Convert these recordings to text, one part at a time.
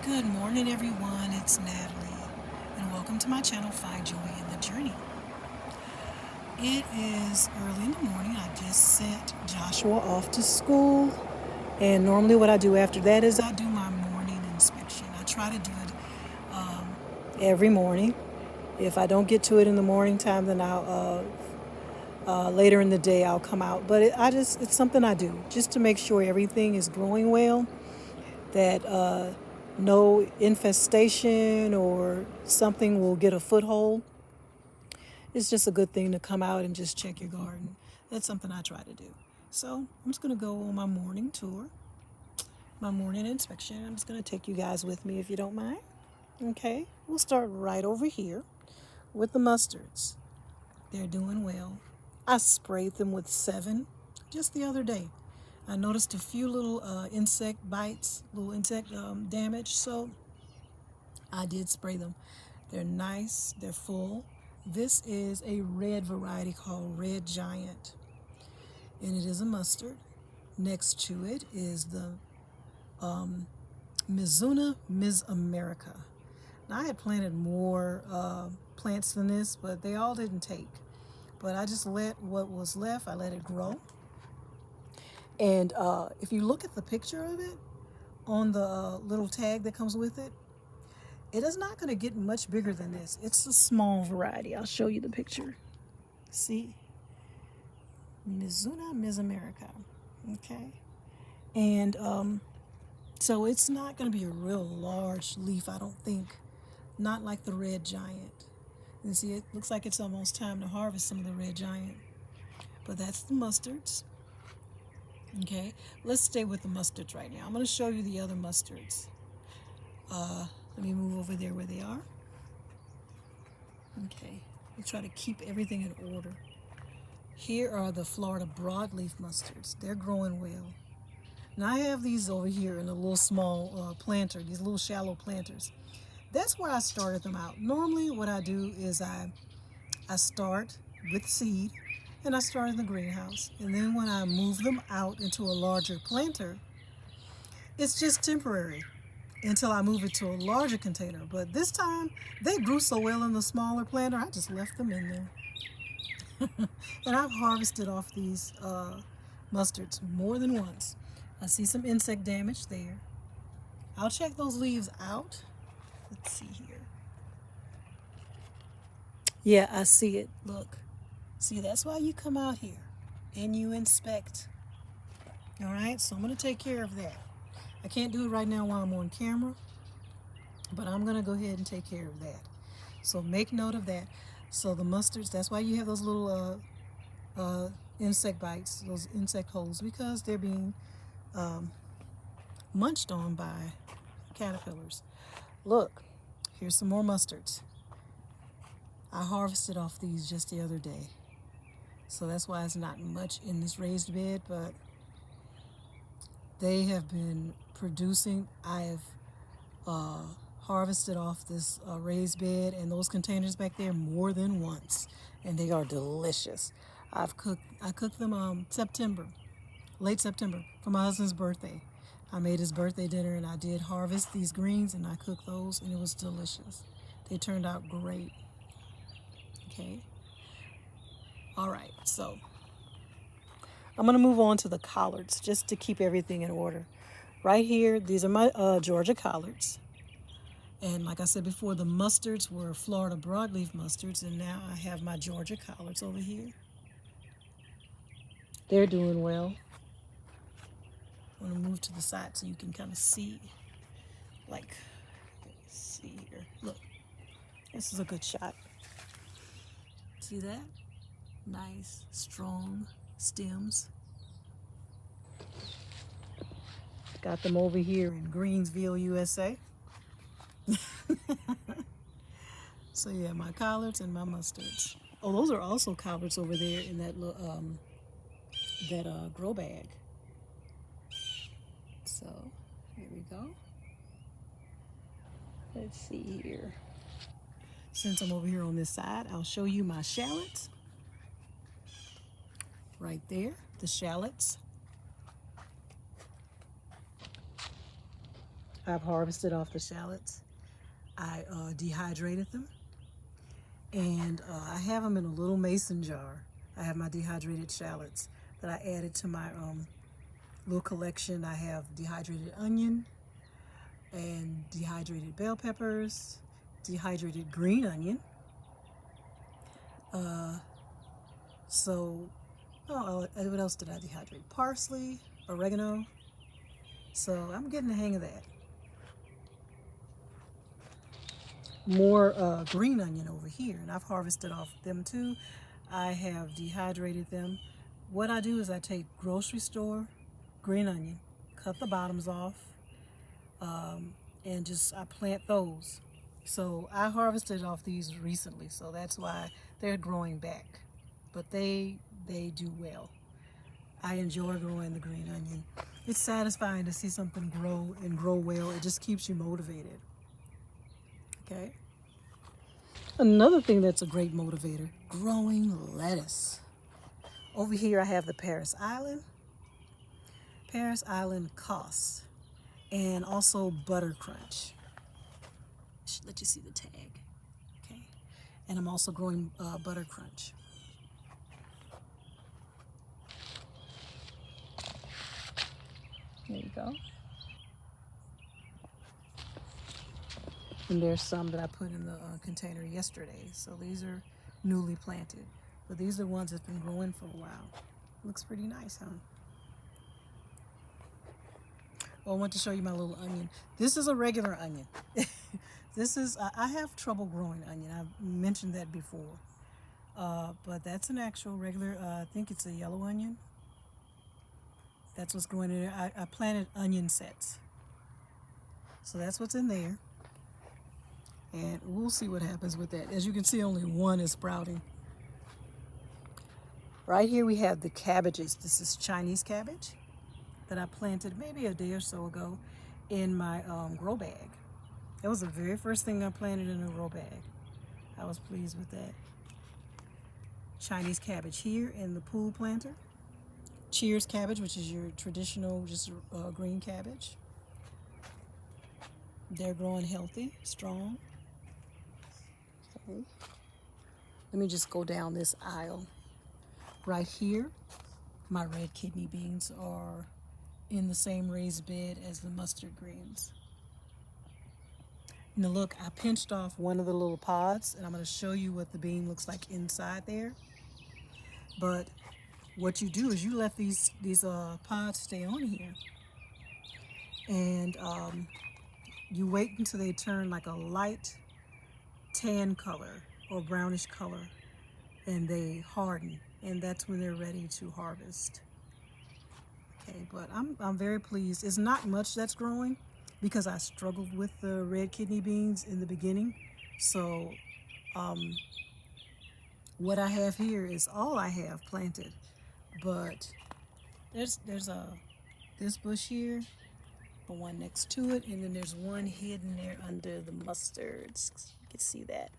Good morning, everyone. It's Natalie, and welcome to my channel, Find Joy in the Journey. It is early in the morning. I just sent Joshua off to school, and normally what I do after that is I do my morning inspection. I try to do it every morning. If I don't get to it in the morning time, then I'll later in the day I'll come out. But it's something I do just to make sure everything is growing well, that no infestation or something will get a foothold. It's just a good thing to come out and just check your garden. That's something I try to do. So I'm just going to go on my morning tour, my morning inspection. I'm just going to take you guys with me if you don't mind. Okay, we'll start right over here with the mustards. They're doing well. I sprayed them with 7 just the other day. I noticed a few little insect bites, little insect damage, so I did spray them. They're nice, they're full. This is a red variety called Red Giant, and it is a mustard. Next to it is the Mizuna Ms. America. Now, I had planted more plants than this, but they all didn't take. But I just let what was left, I let it grow. And if you look at the picture of it on the little tag that comes with it, it is not going to get much bigger than this. It's a small variety. I'll show you the picture. See? Mizuna Ms. America. Okay. And so it's not going to be a real large leaf, I don't think. Not like the Red Giant. And see, it looks like it's almost time to harvest some of the Red Giant. But that's the mustards. Okay. Let's stay with the mustards right now. I'm going to show you the other mustards. Let me move over there where they are. Okay. We try to keep everything in order. Here are the Florida broadleaf mustards. They're growing well. Now I have these over here in a little small planter, these little shallow planters. That's where I started them out. Normally what I do is I start with seed, and I start in the greenhouse. And then when I move them out into a larger planter, it's just temporary until I move it to a larger container. But this time, they grew so well in the smaller planter, I just left them in there. And I've harvested off these mustards more than once. I see some insect damage there. I'll check those leaves out. Let's see here. Yeah, I see it. Look. See, that's why you come out here and you inspect. All right, so I'm going to take care of that. I can't do it right now while I'm on camera, but I'm going to go ahead and take care of that. So make note of that. So the mustards, that's why you have those little insect bites, those insect holes, because they're being munched on by caterpillars. Look, here's some more mustards. I harvested off these just the other day. So that's why it's not much in this raised bed, but they have been producing. I've harvested off this raised bed and those containers back there more than once, and they are delicious. I cooked them September, late September, for my husband's birthday. I made his birthday dinner, and I did harvest these greens, and I cooked those, and it was delicious. They turned out great. Okay. All right, so I'm going to move on to the collards just to keep everything in order. Right here, these are my Georgia collards. And like I said before, the mustards were Florida broadleaf mustards, and now I have my Georgia collards over here. They're doing well. I'm going to move to the side so you can kind of see, like, see here. Look, this is a good shot. See that? Nice, strong stems. Got them over here in Greensville, USA. So yeah, my collards and my mustards. Oh, those are also collards over there in that grow bag. So here we go. Let's see here. Since I'm over here on this side, I'll show you my shallots. Right there, the shallots. I've harvested off the shallots. I dehydrated them, and I have them in a little mason jar. I have my dehydrated shallots that I added to my little collection. I have dehydrated onion and dehydrated bell peppers, dehydrated green onion. So, what else did I dehydrate? Parsley, oregano. So I'm getting the hang of that. More green onion over here, and I've harvested off them too. I have dehydrated them. What I do is I take grocery store green onion, cut the bottoms off, and just I plant those. So I harvested off these recently, so that's why they're growing back. But they do well. I enjoy growing the green onion. It's satisfying to see something grow and grow well. It just keeps you motivated. Okay. Another thing that's a great motivator, growing lettuce. Over here I have the Paris Island Cost, and also Butter Crunch. Should let you see the tag. Okay. And I'm also growing Butter Crunch. There you go. And there's some that I put in the container yesterday. So these are newly planted. But these are ones that's been growing for a while. Looks pretty nice, huh? Well, I want to show you my little onion. This is a regular onion. This is, I have trouble growing onion. I've mentioned that before. But that's an actual regular, I think it's a yellow onion. That's what's growing in there. I planted onion sets. So that's what's in there. And we'll see what happens with that. As you can see, only one is sprouting. Right here we have the cabbages. This is Chinese cabbage that I planted maybe a day or so ago in my grow bag. That was the very first thing I planted in a grow bag. I was pleased with that. Chinese cabbage here in the pool planter. Cheers cabbage, which is your traditional just green cabbage. They're growing healthy, strong. Okay. Let me just go down this aisle. Right here, my red kidney beans are in the same raised bed as the mustard greens. Now look, I pinched off one of the little pods, and I'm going to show you what the bean looks like inside there. But what you do is you let these pods stay on here, and you wait until they turn like a light tan color or brownish color, and they harden, and that's when they're ready to harvest. Okay, but I'm very pleased. It's not much that's growing because I struggled with the red kidney beans in the beginning. So what I have here is all I have planted. But there's this bush here, the one next to it, and then there's one hidden there under the mustards. You can see that.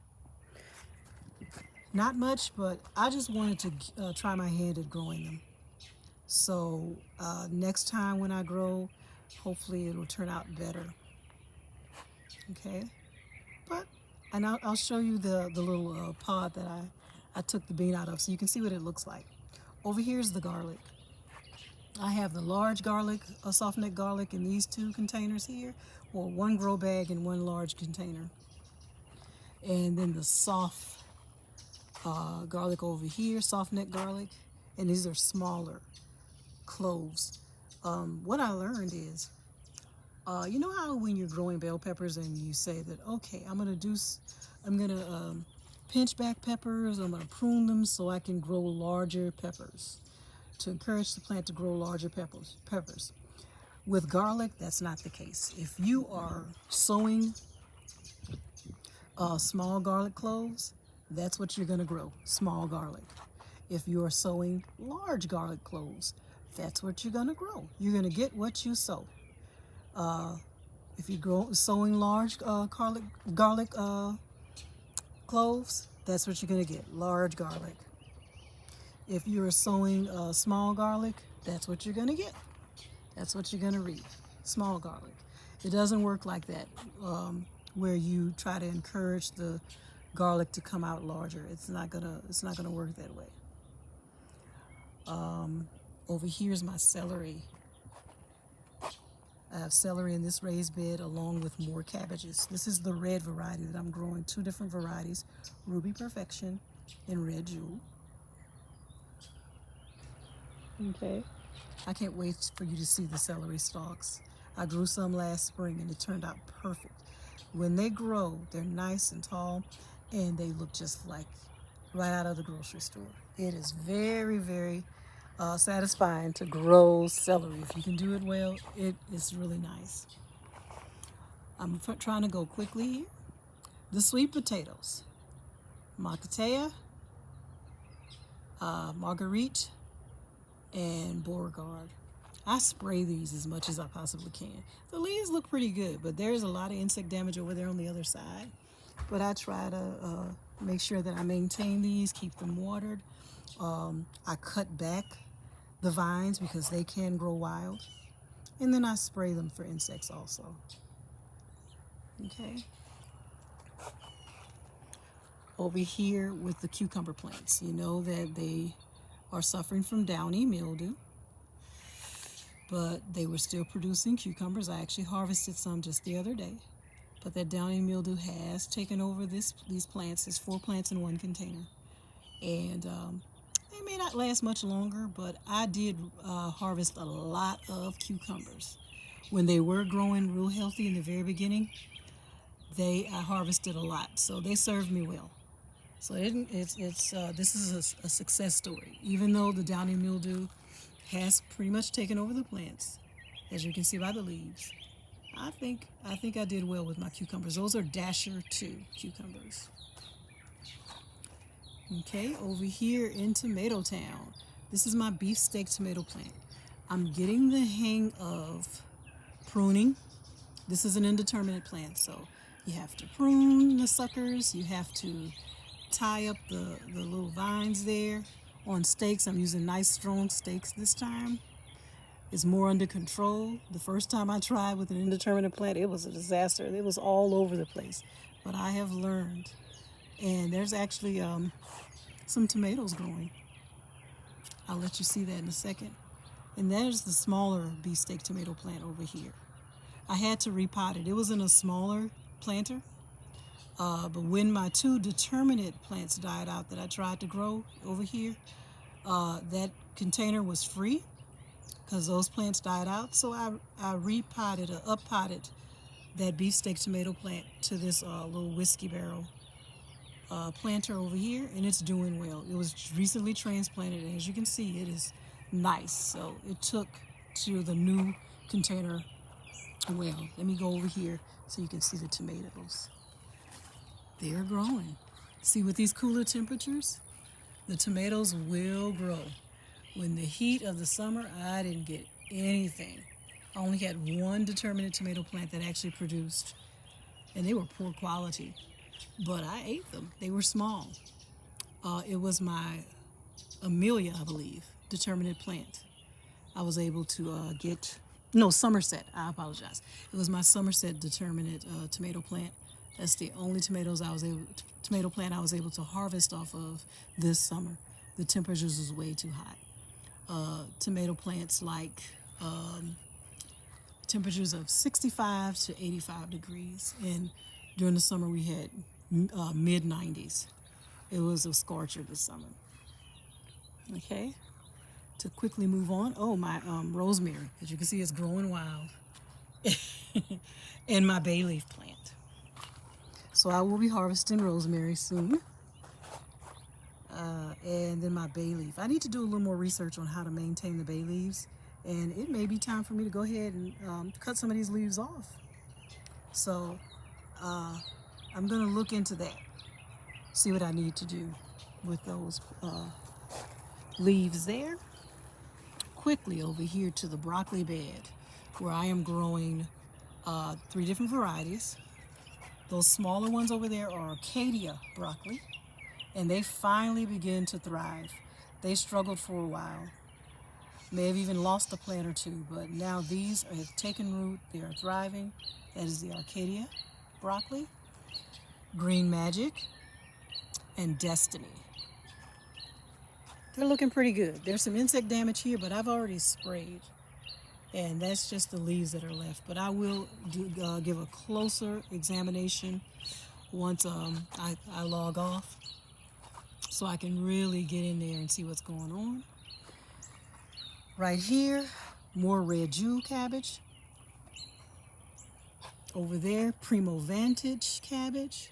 Not much, but I just wanted to try my hand at growing them. So next time when I grow, hopefully it'll turn out better. Okay, and I'll show you the little pod that I took the bean out of, so you can see what it looks like. Over here's the garlic. I have the large garlic, soft neck garlic, in these two containers here, or one grow bag and one large container. And then the soft garlic over here, soft neck garlic, and these are smaller cloves. What I learned is, you know how when you're growing bell peppers and you say that, okay, I'm gonna pinch back peppers, I'm gonna prune them so I can grow larger peppers, to encourage the plant to grow larger peppers. With garlic, that's not the case. If you are sowing small garlic cloves, that's what you're gonna grow, small garlic. If you are sowing large garlic cloves, that's what you're gonna grow. You're gonna get what you sow. If you're sowing large garlic cloves, that's what you're gonna get, large garlic. If you're sowing small garlic, that's what you're gonna get. That's what you're gonna reap, small garlic. It doesn't work like that, where you try to encourage the garlic to come out larger. It's not gonna work that way. Over here is my celery. I have celery in this raised bed along with more cabbages. This is the red variety that I'm growing. 2 different varieties, Ruby Perfection and Red Jewel. Okay, I can't wait for you to see the celery stalks. I grew some last spring and it turned out perfect. When they grow, they're nice and tall and they look just like right out of the grocery store. It is very, very satisfying to grow celery. If you can do it well, it is really nice. I'm trying to go quickly here. The sweet potatoes, Makatea, Marguerite, and Beauregard. I spray these as much as I possibly can. The leaves look pretty good, but there's a lot of insect damage over there on the other side. But I try to make sure that I maintain these, keep them watered. I cut back the vines because they can grow wild. And then I spray them for insects also. Okay. Over here with the cucumber plants, you know that they are suffering from downy mildew, but they were still producing cucumbers. I actually harvested some just the other day, but that downy mildew has taken over these plants. There's 4 plants in 1 container, and they may not last much longer, but I did harvest a lot of cucumbers. When they were growing real healthy in the very beginning, I harvested a lot, so they served me well. So this is a success story. Even though the downy mildew has pretty much taken over the plants, as you can see by the leaves, I think I did well with my cucumbers. Those are Dasher 2 cucumbers. Okay, over here in Tomato Town, this is my beefsteak tomato plant. I'm getting the hang of pruning. This is an indeterminate plant, so you have to prune the suckers. You have to tie up the little vines there on stakes. I'm using nice strong stakes this time. It's more under control. The first time I tried with an indeterminate plant, it was a disaster. It was all over the place. But I have learned. And there's actually some tomatoes growing. I'll let you see that in a second. And there's the smaller beefsteak tomato plant over here. I had to repot it. It was in a smaller planter. But when my 2 determinate plants died out that I tried to grow over here, that container was free because those plants died out. So I uppotted that beefsteak tomato plant to this little whiskey barrel planter over here, and it's doing well. It was recently transplanted, and as you can see, it is nice. So it took to the new container well. Let me go over here so you can see the tomatoes. They are growing. See, with these cooler temperatures, the tomatoes will grow. When the heat of the summer, I didn't get anything. I only had 1 determinate tomato plant that actually produced, and they were poor quality, but I ate them. They were small. It was my Amelia, I believe, determinate plant. I was able to Somerset, I apologize. It was my Somerset determinate tomato plant. That's the only tomato plant I was able to harvest off of this summer. The temperatures was way too hot. Tomato plants like temperatures of 65 to 85 degrees, and during the summer we had mid 90s. It was a scorcher this summer. Okay, to quickly move on. Oh, my rosemary, as you can see, is growing wild, and my bay leaf plant. So I will be harvesting rosemary soon. And then my bay leaf. I need to do a little more research on how to maintain the bay leaves. And it may be time for me to go ahead and cut some of these leaves off. So I'm going to look into that. See what I need to do with those leaves there. Quickly over here to the broccoli bed, where I am growing 3 different varieties. Those smaller ones over there are Arcadia broccoli, and they finally begin to thrive. They struggled for a while. May have even lost a plant or two, but now these have taken root. They are thriving. That is the Arcadia broccoli, Green Magic, and Destiny. They're looking pretty good. There's some insect damage here, but I've already sprayed. And that's just the leaves that are left. But I will give a closer examination once I log off, so I can really get in there and see what's going on. Right here, more red jewel cabbage. Over there, Primo Vantage cabbage.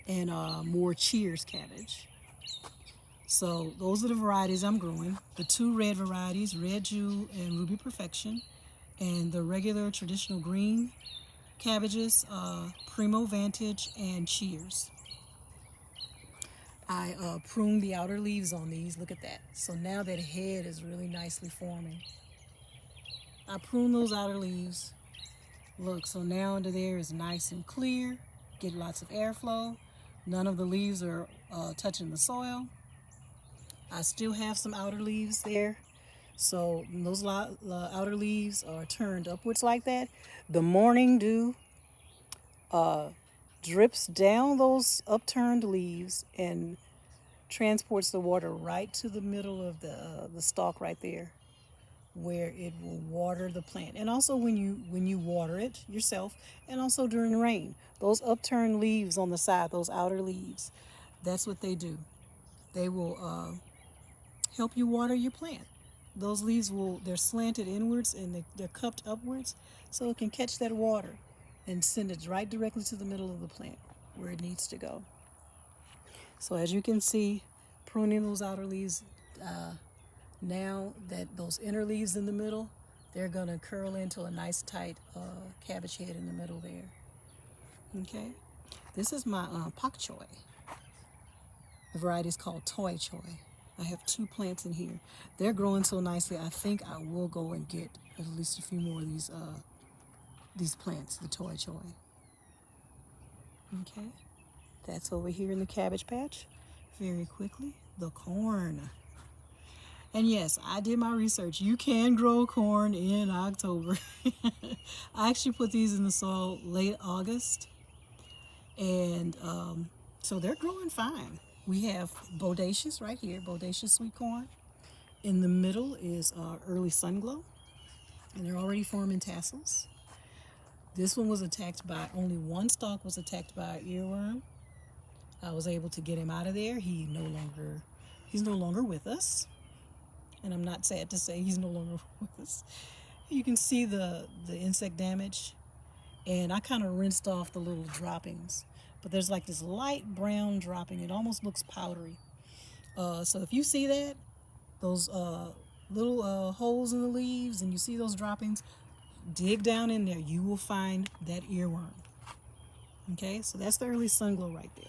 And more Cheers cabbage. So those are the varieties I'm growing. The two red varieties, Red Jewel and Ruby Perfection. And the regular traditional green cabbages, Primo Vantage and Cheers. I pruned the outer leaves on these. Look at that. So now that head is really nicely forming. I pruned those outer leaves. Look, so now under there is nice and clear. Get lots of airflow. None of the leaves are touching the soil. I still have some outer leaves there. So those outer leaves are turned upwards like that. The morning dew drips down those upturned leaves and transports the water right to the middle of the stalk right there, where it will water the plant. And also when you water it yourself, and also during rain, those upturned leaves on the side, those outer leaves, that's what they do. They will help you water your plant. Those leaves they're slanted inwards and they're cupped upwards, so it can catch that water and send it right directly to the middle of the plant where it needs to go. So as you can see, pruning those outer leaves, now that those inner leaves in the middle, they're going to curl into a nice tight cabbage head in the middle there. Okay, this is my pak choi. The variety is called Toi Choi. I have 2 plants in here. They're growing so nicely, I think I will go and get at least a few more of these plants, the Toi Choi. Okay, that's over here in the cabbage patch. Very quickly, the corn. And yes, I did my research. You can grow corn in October. I actually put these in the soil late August. And so they're growing fine. We have Bodacious right here, Bodacious sweet corn. In the middle is Early Sunglow. And they're already forming tassels. This one was attacked by, only one stalk was attacked by an earworm. I was able to get him out of there. He's no longer with us. And I'm not sad to say he's no longer with us. You can see the insect damage. And I kind of rinsed off the little droppings. But there's like this light brown dropping. It almost looks powdery. So if you see that, those little holes in the leaves, and you see those droppings, dig down in there. You will find that earworm. Okay, so that's the Early Sunglow right there.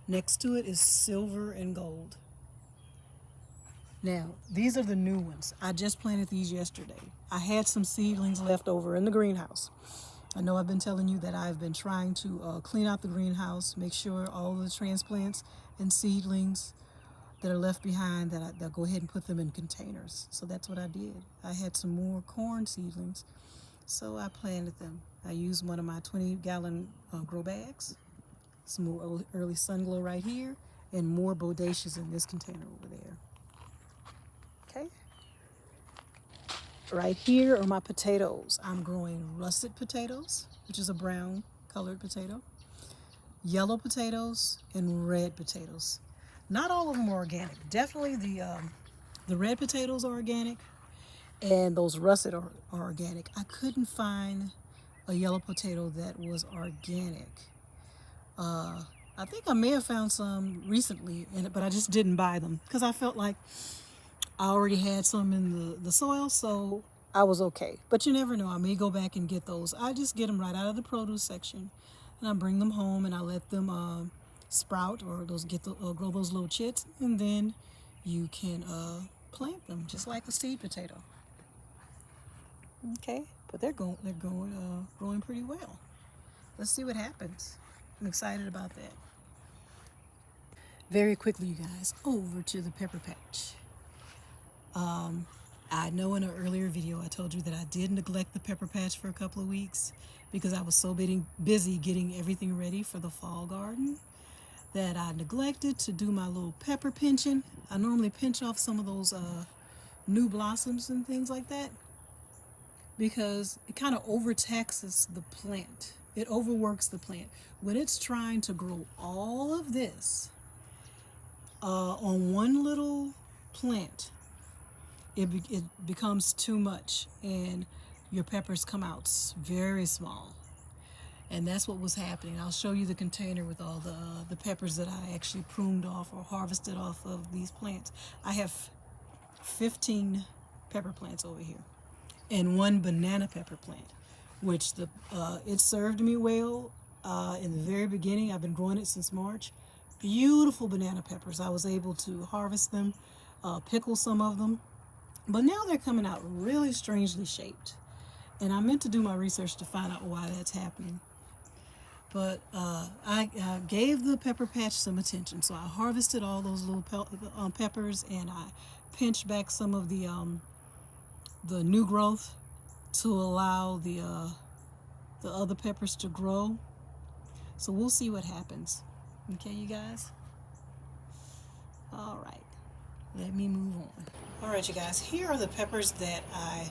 Next to it is Silver and Gold. Now, these are the new ones. I just planted these yesterday. I had some seedlings left over in the greenhouse. I know I've been telling you that I've been trying to clean out the greenhouse, make sure all the transplants and seedlings that are left behind, that I'll go ahead and put them in containers. So that's what I did. I had some more corn seedlings, so I planted them. I used one of my 20-gallon grow bags. Some more Early Sunglow right here, and more Bodacious in this container over there. Okay. Right here are my potatoes. I'm growing russet potatoes, which is a brown colored potato, yellow potatoes, and red potatoes. Not all of them are organic. Definitely the red potatoes are organic, and those russet are organic. I couldn't find a yellow potato that was organic. I think I may have found some recently, but I just didn't buy them because I felt like I already had some in the soil, so I was okay. But you never know. I may go back and get those. I just get them right out of the produce section, and I bring them home and I let them sprout, or grow those little chits, and then you can plant them just like a seed potato. Okay, but they're growing pretty well. Let's see what happens. I'm excited about that. Very quickly, you guys, over to the pepper patch. I know in an earlier video I told you that I did neglect the pepper patch for a couple of weeks because I was so busy getting everything ready for the fall garden that I neglected to do my little pepper pinching. I normally pinch off some of those new blossoms and things like that because it kind of overtaxes the plant. It overworks the plant. When it's trying to grow all of this on one little plant, it becomes too much and your peppers come out very small. And that's what was happening. I'll show you the container with all the peppers that I actually pruned off or harvested off of these plants. I have 15 pepper plants over here and one banana pepper plant, which it served me well in the very beginning. I've been growing it since March. Beautiful banana peppers. I was able to harvest them, pickle some of them, but now they're coming out really strangely shaped. And I meant to do my research to find out why that's happening. But I gave the pepper patch some attention. So I harvested all those little peppers and I pinched back some of the new growth to allow the other peppers to grow. So we'll see what happens. Okay, you guys? All right, let me move on. All right, you guys, here are the peppers that I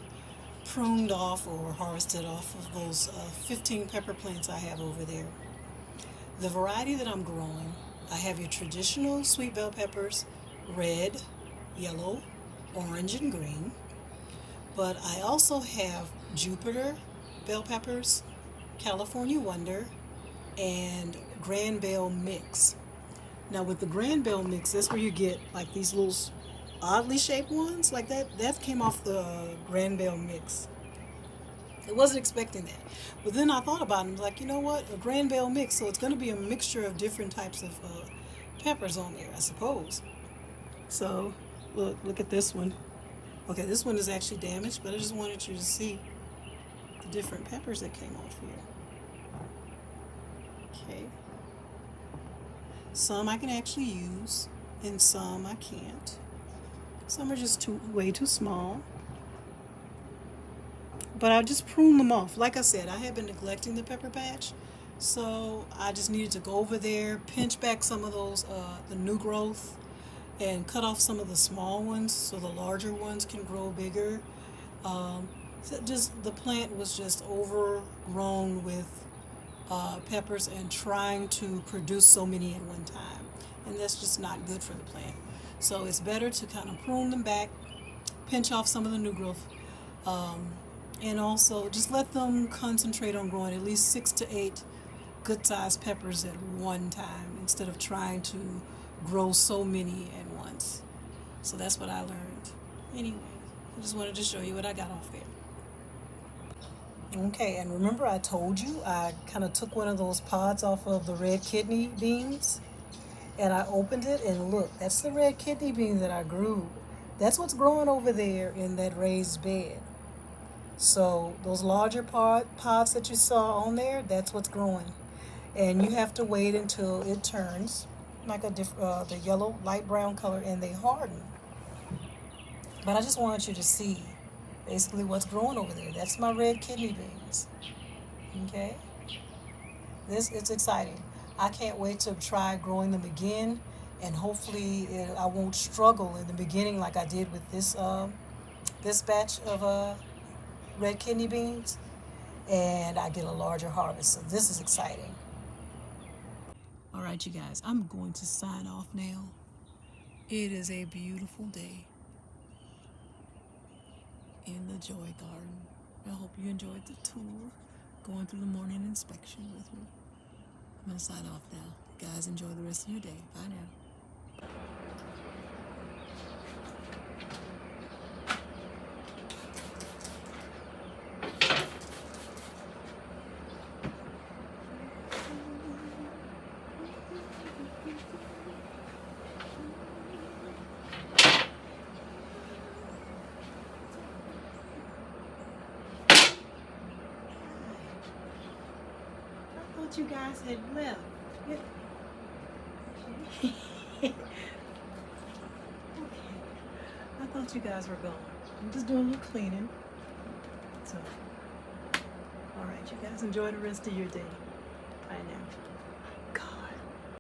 pruned off or harvested off of those 15 pepper plants I have over there. The variety that I'm growing, I have your traditional sweet bell peppers, red, yellow, orange, and green. But I also have Jupiter bell peppers, California Wonder, and Grand Bell mix. Now with the Grand Bell mix, that's where you get like these little oddly shaped ones like that. That came off the Grand Bell mix. I wasn't expecting that. But then I thought about it and was like, you know what? A Grand Bell mix, so it's going to be a mixture of different types of peppers on there, I suppose. So look at this one. Okay, this one is actually damaged, but I just wanted you to see the different peppers that came off here. Okay. Some I can actually use, and some I can't. Some are just way too small. But I just prune them off. Like I said, I have been neglecting the pepper patch, so I just needed to go over there, pinch back some of those, the new growth, and cut off some of the small ones so the larger ones can grow bigger. So just the plant was just overgrown with peppers and trying to produce so many at one time, and that's just not good for the plant. So it's better to kind of prune them back, pinch off some of the new growth, and also just let them concentrate on growing at least 6 to 8 good sized peppers at one time instead of trying to grow so many at once. So that's what I learned. Anyway, I just wanted to show you what I got off there. Okay, and remember I told you I kind of took one of those pods off of the red kidney beans and I opened it and look, that's the red kidney bean that I grew. That's what's growing over there in that raised bed. So those larger pods that you saw on there, that's what's growing. And you have to wait until it turns like the yellow, light brown color, and they harden. But I just wanted you to see basically what's growing over there. That's my red kidney beans. Okay? It's exciting. I can't wait to try growing them again, and hopefully I won't struggle in the beginning like I did with this batch of red kidney beans, and I get a larger harvest. So this is exciting. All right, you guys, I'm going to sign off now. It is a beautiful day in the Joy Garden. I hope you enjoyed the tour, going through the morning inspection with me. I'm going to sign off now. Guys, enjoy the rest of your day. Bye now. I thought you guys had left. Okay. I thought thought you guys were gone. I'm just doing a little cleaning. So, all right, you guys enjoy the rest of your day. Bye now.